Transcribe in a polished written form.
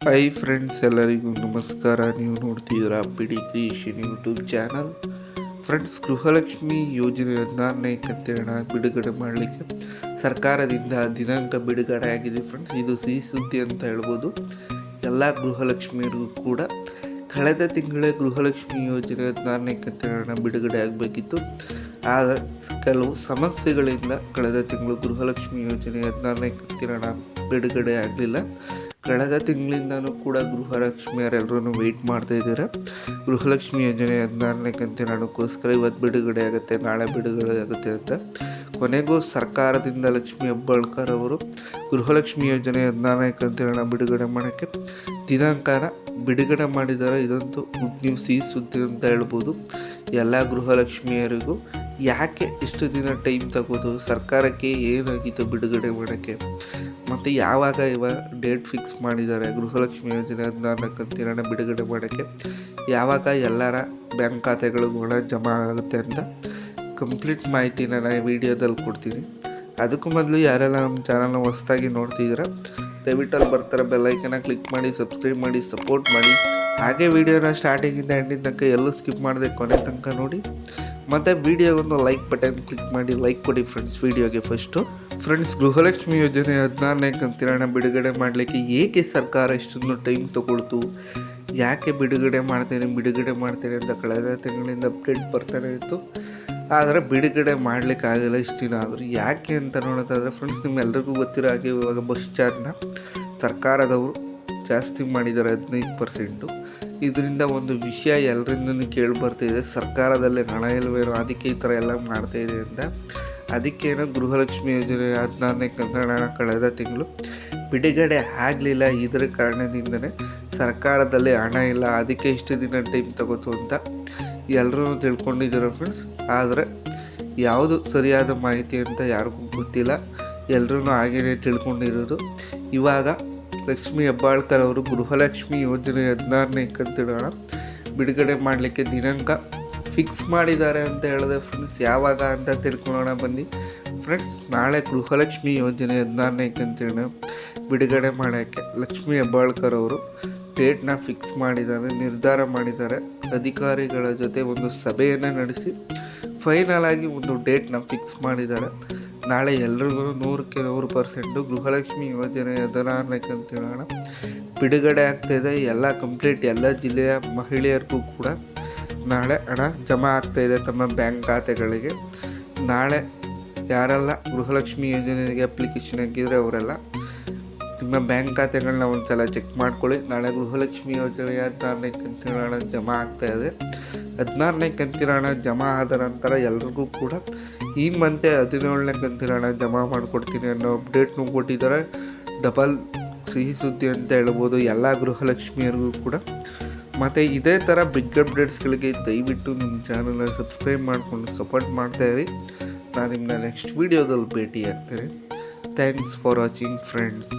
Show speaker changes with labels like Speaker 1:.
Speaker 1: Hi friends, ಎಲ್ಲರಿಗೂ ನಮಸ್ಕಾರ. ನೀವು ನೋಡ್ತಿದ್ದೀರಾ PD creation YouTube channel. Friends, Gruhalakshmi ಯೋಜನೆ 14ನೇ ಕಂತಿನ ಬಿಡುಗಡೆ ಮಾಡಲಿಕ್ಕೆ ಸರ್ಕಾರದಿಂದ ದಿನಾಂಕ ಬಿಡುಗಡೆ ಆಗಿದೆ. ಫ್ರೆಂಡ್ಸ್, ಇದು ಸಿಹಿ ಸುದ್ದಿ ಅಂತ ಹೇಳ್ಬೋದು. ಎಲ್ಲ ಗೃಹಲಕ್ಷ್ಮಿಯರಿಗೂ ಕೂಡ ಕಳೆದ ತಿಂಗಳೇ ಗೃಹಲಕ್ಷ್ಮಿ ಯೋಜನೆ 14ನೇ ಕಂತಿನ ಬಿಡುಗಡೆ ಆಗಬೇಕಿತ್ತು. ಆದರೆ ಕೆಲವು ಸಮಸ್ಯೆಗಳಿಂದ ಕಳೆದ ತಿಂಗಳು ಗೃಹಲಕ್ಷ್ಮಿ ಯೋಜನೆ 14ನೇ ಕಂತಿನ ಬಿಡುಗಡೆ ಆಗಲಿಲ್ಲ. ಕಳೆದ ತಿಂಗಳಿಂದನೂ ಕೂಡ ಗೃಹಲಕ್ಷ್ಮಿಯರೆಲ್ಲರೂ ವೆಯ್ಟ್ ಮಾಡ್ತಾ ಇದ್ದಾರೆ. ಗೃಹಲಕ್ಷ್ಮಿ ಯೋಜನೆ 14ನೇ ಕಂತಿನ ಹಣಕ್ಕೋಸ್ಕರ ಇವತ್ತು ಬಿಡುಗಡೆ ಆಗುತ್ತೆ, ನಾಳೆ ಬಿಡುಗಡೆ ಆಗುತ್ತೆ ಅಂತ. ಕೊನೆಗೂ ಸರ್ಕಾರದಿಂದ ಲಕ್ಷ್ಮೀ ಹೆಬ್ಬಾಳ್ಕರ್ ಅವರು ಗೃಹಲಕ್ಷ್ಮಿ ಯೋಜನೆ 14ನೇ ಕಂತಿನ ಬಿಡುಗಡೆ ಮಾಡೋಕ್ಕೆ ದಿನಾಂಕನ ಬಿಡುಗಡೆ ಮಾಡಿದ್ದಾರೆ. ಇದಂತೂ ಗುಡ್ ನ್ಯೂಸ್, ಈ ಸುದ್ದಿ ಅಂತ ಹೇಳ್ಬೋದು. ಎಲ್ಲ ಗೃಹಲಕ್ಷ್ಮಿಯರಿಗೂ ಯಾಕೆ ಇಷ್ಟು ದಿನ ಟೈಮ್ ತಗೋದು, ಸರ್ಕಾರಕ್ಕೆ ಏನಾಗಿತ್ತು ಬಿಡುಗಡೆ ಮಾಡೋಕ್ಕೆ, ಮತ್ತು ಯಾವಾಗ ಡೇಟ್ ಫಿಕ್ಸ್ ಮಾಡಿದ್ದಾರೆ ಗೃಹಲಕ್ಷ್ಮಿ ಯೋಜನೆ 14ನೇ ಕಂತಿನ ಬಿಡುಗಡೆ ಮಾಡೋಕ್ಕೆ, ಯಾವಾಗ ಎಲ್ಲರ ಬ್ಯಾಂಕ್ ಖಾತೆಗಳಿಗೆ ಹಣ ಜಮಾ ಆಗುತ್ತೆ ಅಂತ ಕಂಪ್ಲೀಟ್ ಮಾಹಿತಿನ ನಾನು ವಿಡಿಯೋದಲ್ಲಿ ಕೊಡ್ತೀನಿ. ಅದಕ್ಕೂ ಮೊದಲು ಯಾರೆಲ್ಲ ನಮ್ಮ ಚಾನಲ್ನ ಹೊಸದಾಗಿ ನೋಡ್ತಿದ್ದೀರಾ ದಯವಿಟ್ಟು ಬರ್ತಾರೆ ಬೆಲ್ಲೈಕನ್ನ ಕ್ಲಿಕ್ ಮಾಡಿ, ಸಬ್ಸ್ಕ್ರೈಬ್ ಮಾಡಿ, ಸಪೋರ್ಟ್ ಮಾಡಿ. ಹಾಗೆ ವಿಡಿಯೋನ ಸ್ಟಾರ್ಟಿಂಗಿಂದ ಎಂಡಿನ ತನಕ ಎಲ್ಲೂ ಸ್ಕಿಪ್ ಮಾಡದೆ ಕೊನೆ ತನಕ ನೋಡಿ. ಮತ್ತು ವಿಡಿಯೋಗೊಂದು ಲೈಕ್ ಬಟನ್ ಕ್ಲಿಕ್ ಮಾಡಿ ಲೈಕ್ ಕೊಡಿ ಫ್ರೆಂಡ್ಸ್ ವಿಡಿಯೋಗೆ ಫಸ್ಟು. ಫ್ರೆಂಡ್ಸ್, ಗೃಹಲಕ್ಷ್ಮಿ ಯೋಜನೆ 14ನೇ ಕಂತಿನ ಬಿಡುಗಡೆ ಮಾಡಲಿಕ್ಕೆ ಏಕೆ ಸರ್ಕಾರ ಇಷ್ಟೊಂದು ಟೈಮ್ ತಗೊಳ್ತು, ಯಾಕೆ ಬಿಡುಗಡೆ ಮಾಡ್ತೇನೆ ಅಂತ ಕಳೆದ ತಿಂಗಳಿಂದ ಅಪ್ಡೇಟ್ ಬರ್ತಾನೆ ಇತ್ತು. ಆದರೆ ಬಿಡುಗಡೆ ಮಾಡಲಿಕ್ಕೆ ಆಗಿಲ್ಲ ಇಷ್ಟು ದಿನ. ಆದರೂ ಯಾಕೆ ಅಂತ ನೋಡೋದಾದರೆ ಫ್ರೆಂಡ್ಸ್, ನಿಮ್ಮೆಲ್ಲರಿಗೂ ಗೊತ್ತಿರೋ ಹಾಗೆ ಇವಾಗ ಬಸ್ ಚಾರ್ಜ್ನ ಸರ್ಕಾರದವರು ಜಾಸ್ತಿ ಮಾಡಿದ್ದಾರೆ 15%. ಇದರಿಂದ ಒಂದು ವಿಷಯ ಎಲ್ಲರಿಂದನೂ ಕೇಳಿಬರ್ತಾಯಿದೆ, ಸರ್ಕಾರದಲ್ಲಿ ಹಣ ಇಲ್ಲವೇನೋ ಅದಕ್ಕೆ ಈ ಥರ ಎಲ್ಲ ಮಾಡ್ತಾಯಿದೆ ಅಂತ. ಅದಕ್ಕೇನೋ ಗೃಹಲಕ್ಷ್ಮಿ ಯೋಜನೆ 14ನೇ ಕಂತಿನ ಕಳೆದ ತಿಂಗಳು ಬಿಡುಗಡೆ ಆಗಲಿಲ್ಲ. ಇದರ ಕಾರಣದಿಂದನೇ ಸರ್ಕಾರದಲ್ಲಿ ಹಣ ಇಲ್ಲ, ಅದಕ್ಕೆ ಇಷ್ಟು ದಿನ ಟೈಮ್ ತಗೋತು ಅಂತ ಎಲ್ಲರೂ ತಿಳ್ಕೊಂಡಿದ್ದಾರೆ ಫ್ರೆಂಡ್ಸ್. ಆದರೆ ಯಾವುದು ಸರಿಯಾದ ಮಾಹಿತಿ ಅಂತ ಯಾರಿಗೂ ಗೊತ್ತಿಲ್ಲ, ಎಲ್ಲರೂ ಹಾಗೇ ತಿಳ್ಕೊಂಡಿರೋದು. ಇವಾಗ ಲಕ್ಷ್ಮೀ ಹೆಬ್ಬಾಳ್ಕರ್ ಅವರು ಗೃಹಲಕ್ಷ್ಮಿ ಯೋಜನೆ 14ನೇ ಕಂತಿನ ಬಿಡುಗಡೆ ಮಾಡಲಿಕ್ಕೆ ದಿನಾಂಕ ಫಿಕ್ಸ್ ಮಾಡಿದ್ದಾರೆ ಅಂತ ಹೇಳಿದೆ ಫ್ರೆಂಡ್ಸ್. ಯಾವಾಗ ಅಂತ ತಿಳ್ಕೊಳ್ಳೋಣ ಬನ್ನಿ ಫ್ರೆಂಡ್ಸ್. ನಾಳೆ ಗೃಹಲಕ್ಷ್ಮಿ ಯೋಜನೆ 14ನೇ ಕಂತಿನ ಬಿಡುಗಡೆ ಮಾಡೋಕ್ಕೆ ಲಕ್ಷ್ಮೀ ಹೆಬ್ಬಾಳ್ಕರ್ ಅವರು ಡೇಟ್ನ ಫಿಕ್ಸ್ ಮಾಡಿದ್ದಾರೆ, ನಿರ್ಧಾರ ಮಾಡಿದ್ದಾರೆ. ಅಧಿಕಾರಿಗಳ ಜೊತೆ ಒಂದು ಸಭೆಯನ್ನು ನಡೆಸಿ ಫೈನಲ್ ಆಗಿ ಒಂದು ಡೇಟ್ನ ಫಿಕ್ಸ್ ಮಾಡಿದ್ದಾರೆ. ನಾಳೆ ಎಲ್ರಿಗೂ 100ಕ್ಕೆ 100% ಗೃಹಲಕ್ಷ್ಮಿ ಯೋಜನೆ 14ನೇ ಕಂತಿನ ಹಣ ಬಿಡುಗಡೆ ಆಗ್ತಾಯಿದೆ. ಎಲ್ಲ ಕಂಪ್ಲೀಟ್ ಎಲ್ಲ ಜಿಲ್ಲೆಯ ಮಹಿಳೆಯರಿಗೂ ಕೂಡ ನಾಳೆ ಹಣ ಜಮಾ ಆಗ್ತಾಯಿದೆ ತಮ್ಮ ಬ್ಯಾಂಕ್ ಖಾತೆಗಳಿಗೆ. ನಾಳೆ ಯಾರೆಲ್ಲ ಗೃಹಲಕ್ಷ್ಮಿ ಯೋಜನೆಗೆ ಅಪ್ಲಿಕೇಶನ್ ಹಾಕಿದರೆ ಅವರೆಲ್ಲ ನಿಮ್ಮ ಬ್ಯಾಂಕ್ ಖಾತೆಗಳನ್ನ ಒಂದು ಸಲ ಚೆಕ್ ಮಾಡ್ಕೊಳ್ಳಿ. ನಾಳೆ ಗೃಹಲಕ್ಷ್ಮಿ ಯೋಜನೆಯ 14ನೇ ಕಂತಿನ ಹಣ ಜಮಾ ಆಗ್ತಾಯಿದೆ. 14ನೇ ಕಂತಿನ ಹಣ ಜಮಾ ಆದ ನಂತರ ಎಲ್ರಿಗೂ ಕೂಡ ಈ ಮಂತೆ 17ನೇ ಕಂತಿನ ಹಣ ಜಮಾ ಮಾಡಿಕೊಡ್ತೀನಿ ಅನ್ನೋ ಅಪ್ಡೇಟ್ನೂ ಕೊಟ್ಟಿದ್ದಾರೆ. ಡಬಲ್ ಸಿಹಿ ಸುದ್ದಿ ಅಂತ ಹೇಳ್ಬೋದು ಎಲ್ಲ ಗೃಹಲಕ್ಷ್ಮಿಯರಿಗೂ ಕೂಡ. ಮತ್ತು ಇದೇ ಥರ ಬಿಗ್ ಅಪ್ಡೇಟ್ಸ್ಗಳಿಗೆ ದಯವಿಟ್ಟು ನಿಮ್ಮ ಚಾನಲ್ನ ಸಬ್ಸ್ಕ್ರೈಬ್ ಮಾಡಿಕೊಂಡು ಸಪೋರ್ಟ್ ಮಾಡ್ತಾಯಿರಿ. ನಾನು ನಿಮ್ಮನ್ನ ನೆಕ್ಸ್ಟ್ ವೀಡಿಯೋದಲ್ಲಿ ಭೇಟಿ ಆಗ್ತೇನೆ. Thanks for watching friends.